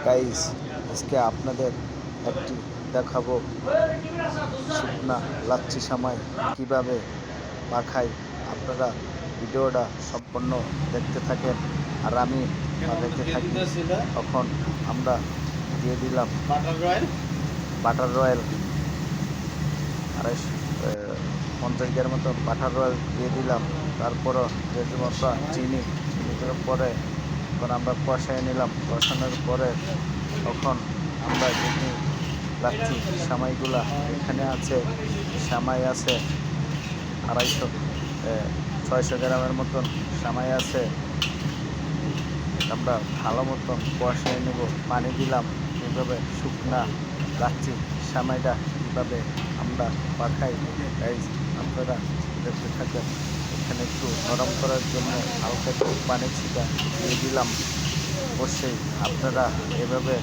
Guys, আজকে আপনাদের একটি দেখাবো শুকনা লাচ্ছি সামাই কিভাবে মাখাই। আপনারা ভিডিওটা সম্পূর্ণ দেখতে থাকেন আর আমি দেখতে থাকি। তখন আমরা দিয়ে দিলাম বাটার রয়্যাল 250 গ্রাম মতো বাটার রয়্যাল দিয়ে দিলাম। তারপরও দিয়ে দিব আমরা চিনি দেওয়ার পরে এখন আমরা কষাই নিলাম। কষানোর পরে তখন আমরা যদি লাচ্ছি সামাইগুলা এখানে আছে, সামাই আছে 600 গ্রামের মতন সামাই আছে। আমরা ভালো মতন কষাই নেব। পানি দিলাম। এইভাবে শুকনা লাচ্ছি সামাইটা কীভাবে আমরা পাখাই গাইস, আপনারা দেখতে থাকেন। এখানে একটু নরম করার জন্য হালকা একটু পানি ছিটা দিয়ে দিলাম। অবশ্যই আপনারা এভাবে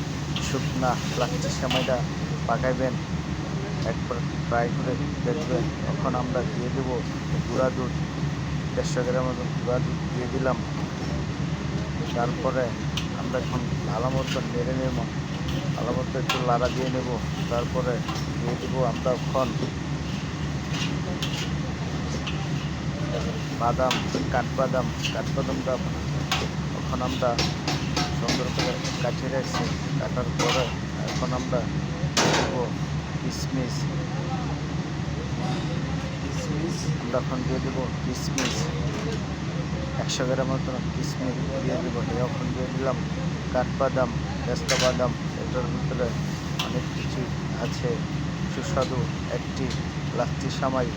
শুকনা লাচ্ছি সামাইটা পাকাইবেন, একবার ট্রাই করে দেখবেন। তখন আমরা দিয়ে দেবো গুঁড়া দুধ, 150 গ্রাম মতন গুঁড়া দুধ দিয়ে দিলাম। তারপরে আমরা এখন ভালো মতন নেড়ে নেব, ভালো মতো একটু লাড়া দিয়ে নেব। তারপরে দিয়ে দেবো আমরা এখন বাদাম, কাঠবাদামটা এখন আমরা সুন্দর করে কাটিয়ে রাখছি। কাটার পরে এখন আমরা দেবো কিশমিশ। আমরা এখন দিয়ে দেবো কিশমিশ, 100 গ্রাম মতন কিশমিশ দিয়ে দেবো। এখন দিয়ে দিলাম কাঠবাদাম, পেস্তা বাদাম। এটার ভিতরে অনেক কিছু আছে। সুস্বাদু একটি লাচ্ছি সামাই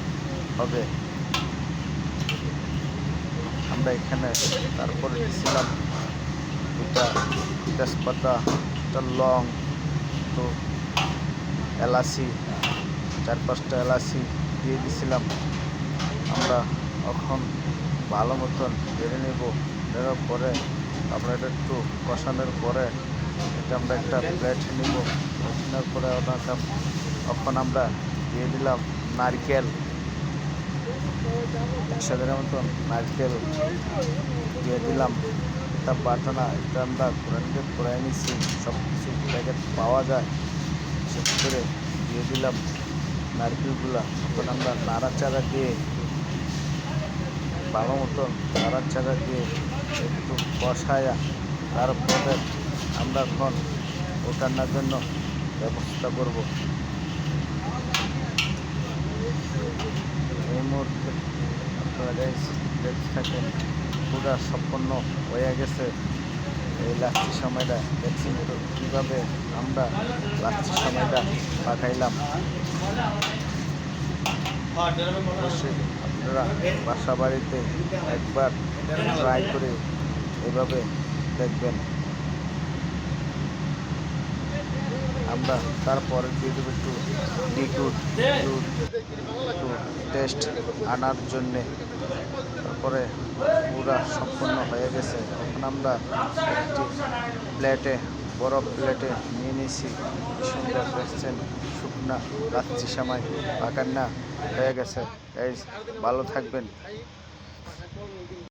হবে। আমরা এখানে তারপরে দিয়েছিলাম দুটা তেজপাতা, একটা লং, তো এলাচি, 4-5টা এলাচি দিয়ে দিয়েছিলাম। আমরা এখন ভালো মতন বেড়ে নেব। দেওয়ার পরে আমরা এটা একটু কষানোর পরে এটা আমরা একটা প্লেট নেব। নেওয়ার পরে এখন আমরা দিয়ে দিলাম নারকেল, 100 গ্রাম মতন নারকেল দিয়ে দিলাম। এটা বাটনা, এটা আমরা পুরাই নিচ্ছি। সব কিছু প্যাকেট পাওয়া যায়, সেক্ষেত্রে দিয়ে দিলাম নারকেলগুলা। এখন আমরা নাড়াচাড়া দিয়ে ভালো মতন নাড়াচাড়া দিয়ে একটু কষায়া তারপরে আমরা এখন ওঠানোর জন্য ব্যবস্থা করব। এই মুহূর্তে আপনারা দেখতে থাকেন, পুরা সম্পন্ন হয়ে গেছে এই লাচ্ছি সময়টা। দেখছেন তো কীভাবে আমরা লাচ্ছি সময়টা পাঠাইলাম। অবশ্যই আপনারা বাসা বাড়িতে একবার ট্রাই করে এভাবে দেখবেন। আমরা তারপরে দিয়ে দেবো একটু বিটরুট, একটু টেস্ট আনার জন্যে। তারপরে পুরা সম্পন্ন হয়ে গেছে। এখন আমরা একটি প্লেটে, বড় প্লেটে নিয়ে নিয়েছি। সুন্দর দেখছেন শুকনা লাচ্ছি সামাই পাকান্না হয়ে গেছে। ভালো থাকবেন।